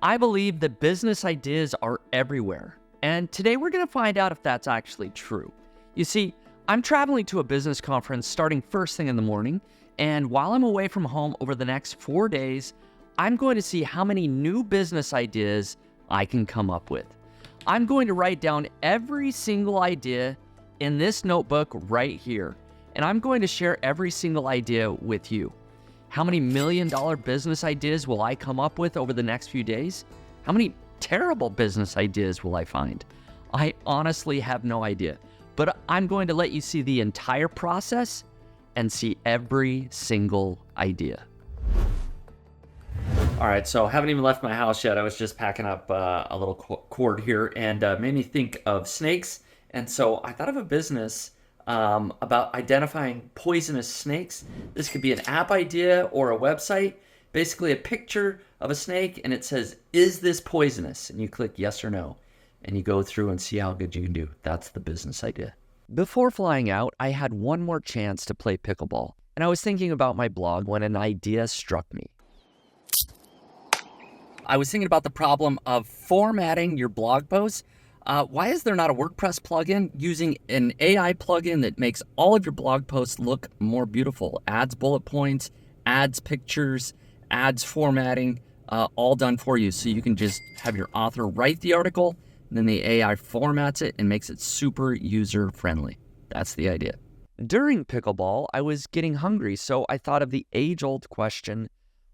I believe that business ideas are everywhere, and today we're going to find out if that's actually true. You see, I'm traveling to a business conference starting first thing in the morning, and while I'm away from home over the next 4 days, I'm going to see how many new business ideas I can come up with. I'm going to write down every single idea in this notebook right here, and I'm going to share every single idea with you. How many million-dollar business ideas will I come up with over the next few days? How many terrible business ideas will I find? I honestly have no idea, but I'm going to let you see the entire process and see every single idea. All right, so I haven't even left my house yet. I was just packing up a little cord here and made me think of snakes. And so I thought of a business about identifying poisonous snakes. This could be an app idea or a website. Basically a picture of a snake and it says, is this poisonous? And you click yes or no. And you go through and see how good you can do. That's the business idea. Before flying out, I had one more chance to play pickleball. And I was thinking about my blog when an idea struck me. I was thinking about the problem of formatting your blog posts. Why is there not a WordPress plugin using an AI plugin that makes all of your blog posts look more beautiful? Adds bullet points, adds pictures, adds formatting, all done for you. So you can just have your author write the article, and then the AI formats it and makes it super user-friendly. That's the idea. During pickleball, I was getting hungry, so I thought of the age-old question,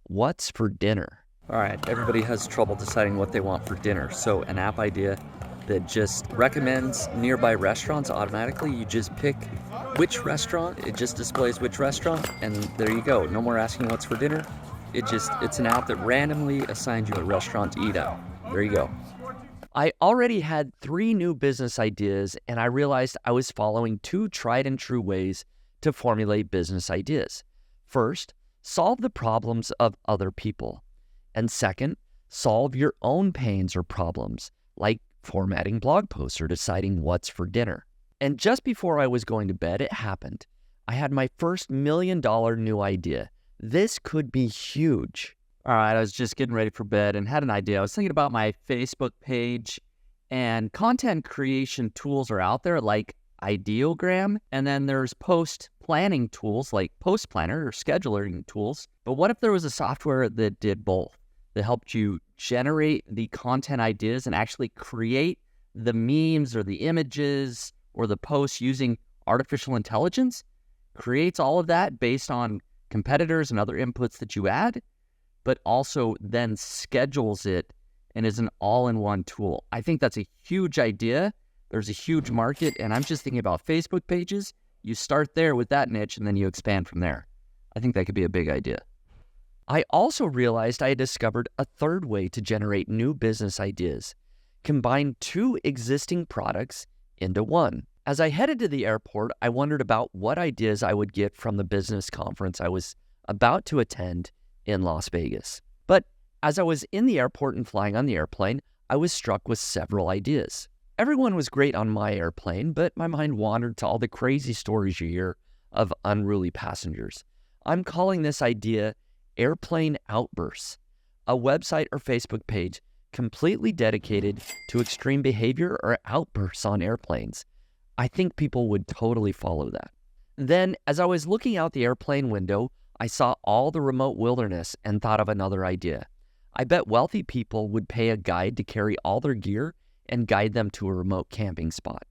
what's for dinner? All right, everybody has trouble deciding what they want for dinner. So an app idea that just recommends nearby restaurants automatically. You just pick which restaurant, it just displays which restaurant, and there you go. No more asking what's for dinner. It's an app that randomly assigns you a restaurant to eat at. There you go. I already had 3 new business ideas, and I realized I was following 2 tried and true ways to formulate business ideas. First, solve the problems of other people. And second, solve your own pains or problems, like formatting blog posts or deciding what's for dinner. And just before I was going to bed, it happened. I had my first $1 million new idea. This could be huge. All right, I was just getting ready for bed and had an idea. I was thinking about my Facebook page, and content creation tools are out there like Ideogram, and then there's post planning tools like Post Planner or scheduling tools. But what if there was a software that did both, that helped you generate the content ideas and actually create the memes or the images or the posts using artificial intelligence, creates all of that based on competitors and other inputs that you add, but also then schedules it and is an all-in-one tool. I think that's a huge idea. There's a huge market, and I'm just thinking about Facebook pages. You start there with that niche, and then you expand from there. I think that could be a big idea. I also realized I had discovered a third way to generate new business ideas. Combine 2 existing products into one. As I headed to the airport, I wondered about what ideas I would get from the business conference I was about to attend in Las Vegas. But as I was in the airport and flying on the airplane, I was struck with several ideas. Everyone was great on my airplane, but my mind wandered to all the crazy stories you hear of unruly passengers. I'm calling this idea Airplane Outbursts, a website or Facebook page completely dedicated to extreme behavior or outbursts on airplanes. I think people would totally follow that. Then, as I was looking out the airplane window, I saw all the remote wilderness and thought of another idea. I bet wealthy people would pay a guide to carry all their gear and guide them to a remote camping spot.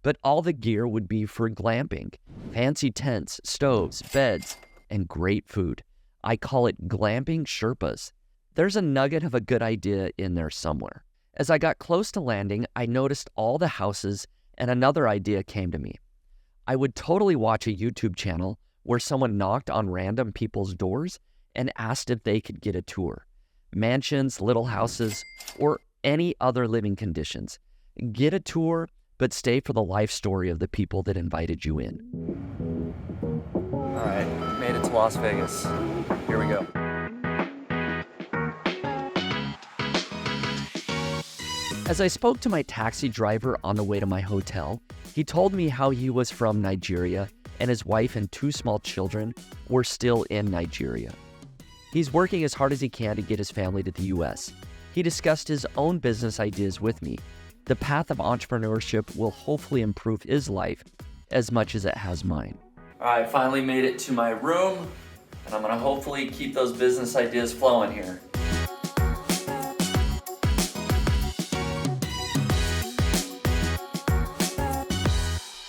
But all the gear would be for glamping, fancy tents, stoves, beds, and great food. I call it Glamping Sherpas. There's a nugget of a good idea in there somewhere. As I got close to landing, I noticed all the houses, and another idea came to me. I would totally watch a YouTube channel where someone knocked on random people's doors and asked if they could get a tour. Mansions, little houses, or any other living conditions. Get a tour, but stay for the life story of the people that invited you in. All right, made it to Las Vegas. Here we go. As I spoke to my taxi driver on the way to my hotel, he told me how he was from Nigeria and his wife and 2 small children were still in Nigeria. He's working as hard as he can to get his family to the US. He discussed his own business ideas with me. The path of entrepreneurship will hopefully improve his life as much as it has mine. All right, finally made it to my room, and I'm gonna hopefully keep those business ideas flowing here.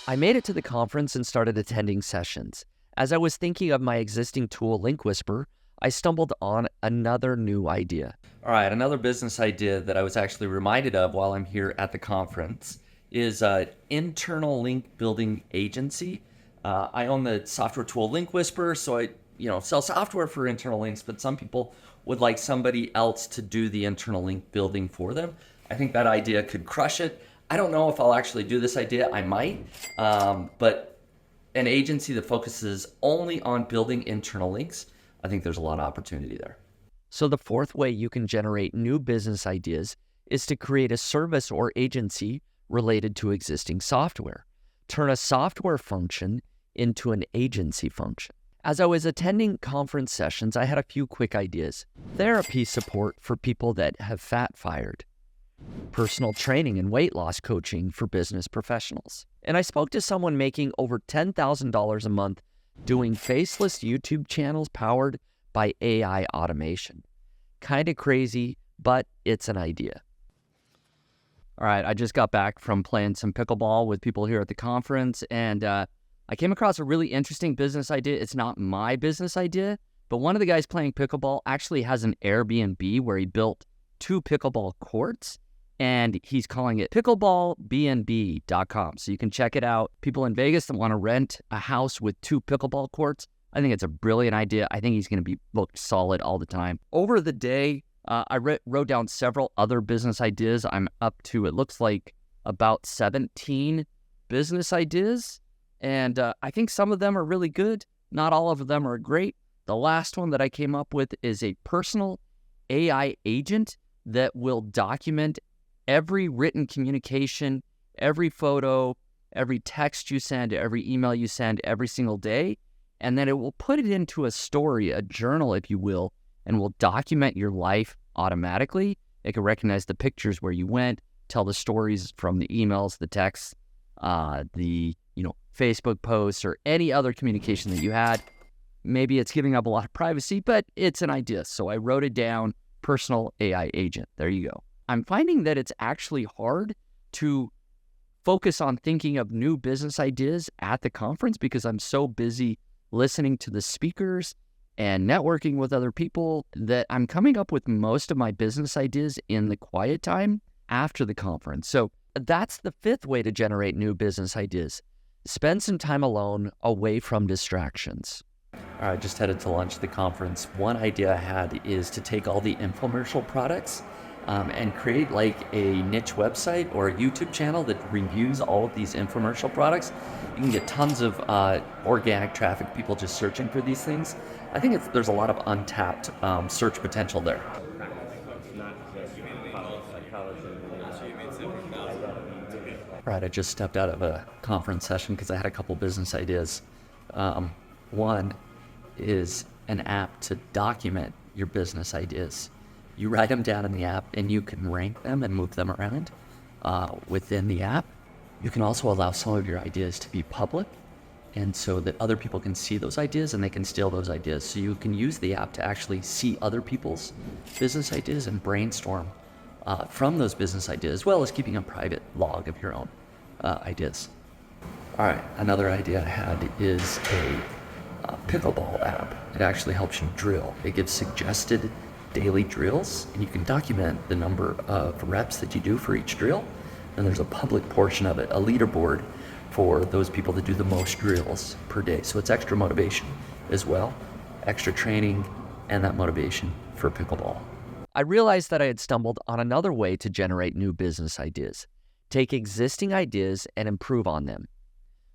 I made it to the conference and started attending sessions. As I was thinking of my existing tool, LinkWhisper, I stumbled on another new idea. All right, another business idea that I was actually reminded of while I'm here at the conference is an internal link building agency. I own the software tool LinkWhisper, so I sell software for internal links, but some people would like somebody else to do the internal link building for them. I think that idea could crush it. I don't know if I'll actually do this idea. I might, but an agency that focuses only on building internal links, I think there's a lot of opportunity there. So the fourth way you can generate new business ideas is to create a service or agency related to existing software. Turn a software function into an agency function. As I was attending conference sessions, I had a few quick ideas. Therapy support for people that have fat fired. Personal training and weight loss coaching for business professionals. And I spoke to someone making over $10,000 a month doing faceless YouTube channels powered by AI automation. Kind of crazy, but it's an idea. All right, I just got back from playing some pickleball with people here at the conference, and I came across a really interesting business idea. It's not my business idea, but one of the guys playing pickleball actually has an Airbnb where he built 2 pickleball courts, and he's calling it pickleballbnb.com. So you can check it out. People in Vegas that want to rent a house with 2 pickleball courts, I think it's a brilliant idea. I think he's going to be booked solid all the time. Over the day, I wrote down several other business ideas. I'm up to, it looks like, about 17 business ideas. And I think some of them are really good. Not all of them are great. The last one that I came up with is a personal AI agent that will document every written communication, every photo, every text you send, every email you send every single day. And then it will put it into a story, a journal, if you will, and will document your life automatically. It can recognize the pictures where you went, tell the stories from the emails, the texts, the Facebook posts, or any other communication that you had. Maybe it's giving up a lot of privacy, but it's an idea. So I wrote it down, personal AI agent. There you go. I'm finding that it's actually hard to focus on thinking of new business ideas at the conference because I'm so busy listening to the speakers and networking with other people that I'm coming up with most of my business ideas in the quiet time after the conference. So that's the 5th way to generate new business ideas. Spend some time alone, away from distractions. All right, just headed to lunch at the conference. One idea I had is to take all the infomercial products and create like a niche website or a YouTube channel that reviews all of these infomercial products. You can get tons of organic traffic, people just searching for these things. I think there's a lot of untapped search potential there. All right, I just stepped out of a conference session because I had a couple business ideas. One is an app to document your business ideas. You write them down in the app and you can rank them and move them around within the app. You can also allow some of your ideas to be public, and so that other people can see those ideas and they can steal those ideas. So you can use the app to actually see other people's business ideas and brainstorm from those business ideas, as well as keeping a private log of your own ideas. All right, another idea I had is a pickleball app. It actually helps you drill. It gives suggested daily drills, and you can document the number of reps that you do for each drill. And there's a public portion of it, a leaderboard for those people that do the most drills per day. So it's extra motivation as well, extra training, and that motivation for pickleball. I realized that I had stumbled on another way to generate new business ideas. Take existing ideas and improve on them.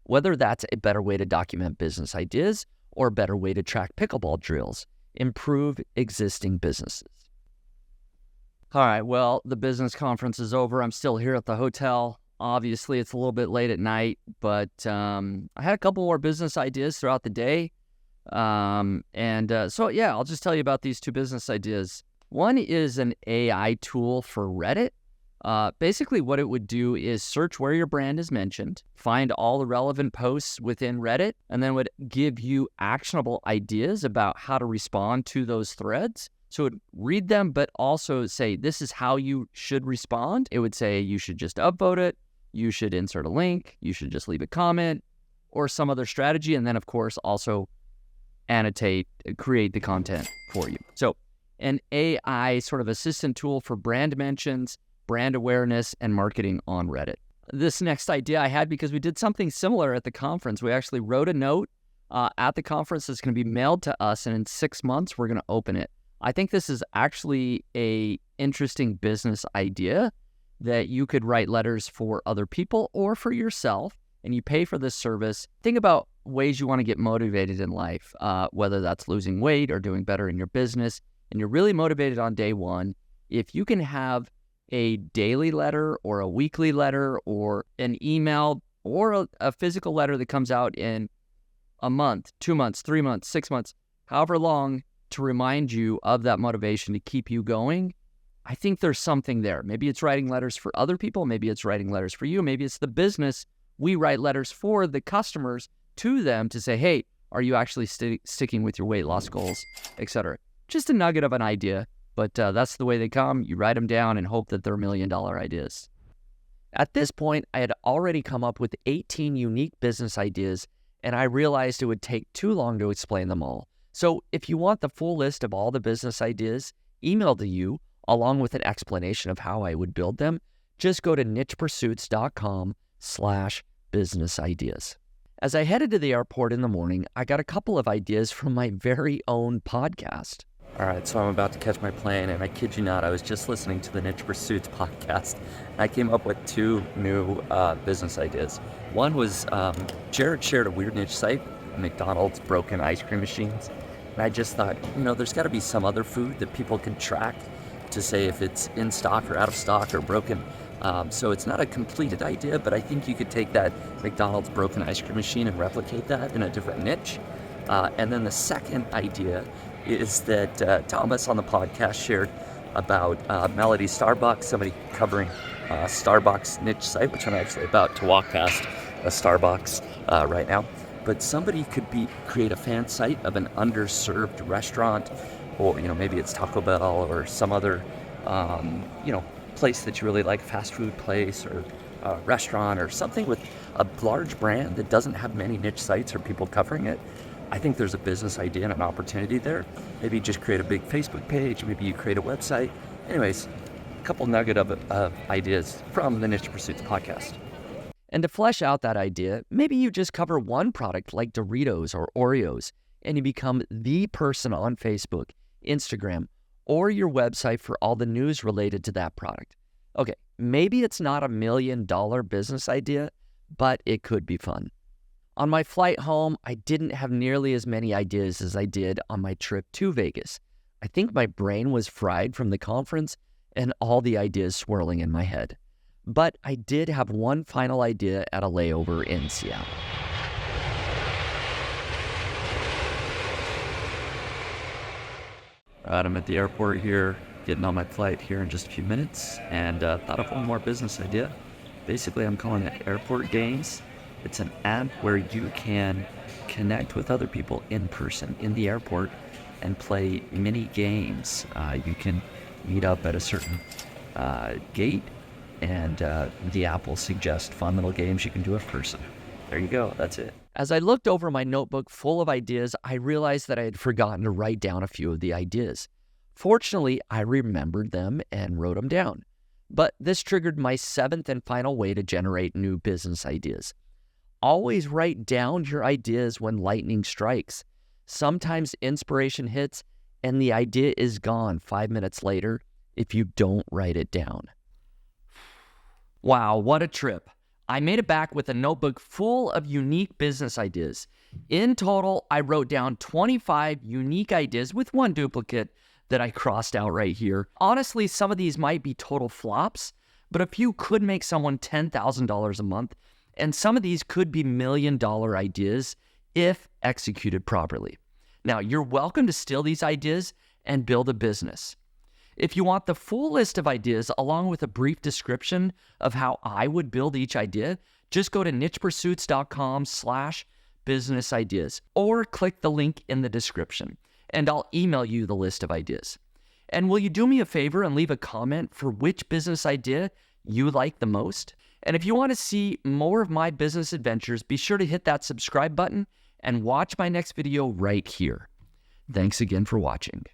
Whether that's a better way to document business ideas or a better way to track pickleball drills, improve existing businesses. All right, well, the business conference is over. I'm still here at the hotel. Obviously, it's a little bit late at night, but I had a couple more business ideas throughout the day. So, I'll just tell you about these 2 business ideas. One is an AI tool for Reddit. Basically, what it would do is search where your brand is mentioned, find all the relevant posts within Reddit, and then would give you actionable ideas about how to respond to those threads. So it would read them, but also say, this is how you should respond. It would say you should just upvote it, you should insert a link, you should just leave a comment, or some other strategy. And then, of course, also annotate, create the content for you. So an AI sort of assistant tool for brand mentions, brand awareness, and marketing on Reddit. This next idea I had because we did something similar at the conference. We actually wrote a note at the conference that's going to be mailed to us, and in 6 months, we're going to open it. I think this is actually a interesting business idea that you could write letters for other people or for yourself, and you pay for this service. Think about ways you want to get motivated in life, whether that's losing weight or doing better in your business, and you're really motivated on day one. If you can have a daily letter or a weekly letter or an email or a physical letter that comes out in a month, 2 months, 3 months, 6 months, however long, to remind you of that motivation to keep you going, I think there's something there. Maybe it's writing letters for other people. Maybe it's writing letters for you. Maybe it's the business. We write letters for the customers to them to say, hey, are you actually sticking with your weight loss goals, etc. Just a nugget of an idea, but that's the way they come. You write them down and hope that they're $1 million ideas. At this point, I had already come up with 18 unique business ideas, and I realized it would take too long to explain them all. So if you want the full list of all the business ideas emailed to you, along with an explanation of how I would build them, just go to nichepursuits.com/business ideas. As I headed to the airport in the morning, I got a couple of ideas from my very own podcast. All right, so I'm about to catch my plane, and I kid you not, I was just listening to the Niche Pursuits podcast, and I came up with 2 new business ideas. One was Jared shared a weird niche site, McDonald's broken ice cream machines, and I just thought, there's got to be some other food that people can track to say if it's in stock or out of stock or broken. So it's not a completed idea, but I think you could take that McDonald's broken ice cream machine and replicate that in a different niche. And then the second idea is that Thomas on the podcast shared about Melody Starbucks, somebody covering Starbucks niche site, which I'm actually about to walk past a Starbucks right now. But somebody could create a fan site of an underserved restaurant, or maybe it's Taco Bell or some other place that you really like, fast food place or restaurant or something with a large brand that doesn't have many niche sites or people covering it. I think there's a business idea and an opportunity there. Maybe you just create a big Facebook page. Maybe you create a website. Anyways, a couple nugget of ideas from the Niche Pursuits podcast. And to flesh out that idea, maybe you just cover one product like Doritos or Oreos, and you become the person on Facebook, Instagram, or your website for all the news related to that product. Okay, maybe it's not $1 million business idea, but it could be fun. On my flight home, I didn't have nearly as many ideas as I did on my trip to Vegas. I think my brain was fried from the conference and all the ideas swirling in my head. But I did have one final idea at a layover in Seattle. All right, I'm at the airport here, getting on my flight here in just a few minutes, and thought of one more business idea. Basically, I'm calling it Airport Games. It's an app where you can connect with other people in person in the airport and play mini games. You can meet up at a certain gate, and the app will suggest fun little games you can do in person. There you go. That's it. As I looked over my notebook full of ideas, I realized that I had forgotten to write down a few of the ideas. Fortunately, I remembered them and wrote them down. But this triggered my 7th and final way to generate new business ideas. Always write down your ideas when lightning strikes. Sometimes inspiration hits and the idea is gone 5 minutes later if you don't write it down. Wow, what a trip. I made it back with a notebook full of unique business ideas. In total, I wrote down 25 unique ideas with one duplicate that I crossed out right here. Honestly, some of these might be total flops, but a few could make someone $10,000 a month, and some of these could be $1 million ideas if executed properly. Now, you're welcome to steal these ideas and build a business. If you want the full list of ideas along with a brief description of how I would build each idea, just go to nichepursuits.com/business ideas or click the link in the description and I'll email you the list of ideas. And will you do me a favor and leave a comment for which business idea you like the most? And if you want to see more of my business adventures, be sure to hit that subscribe button and watch my next video right here. Thanks again for watching.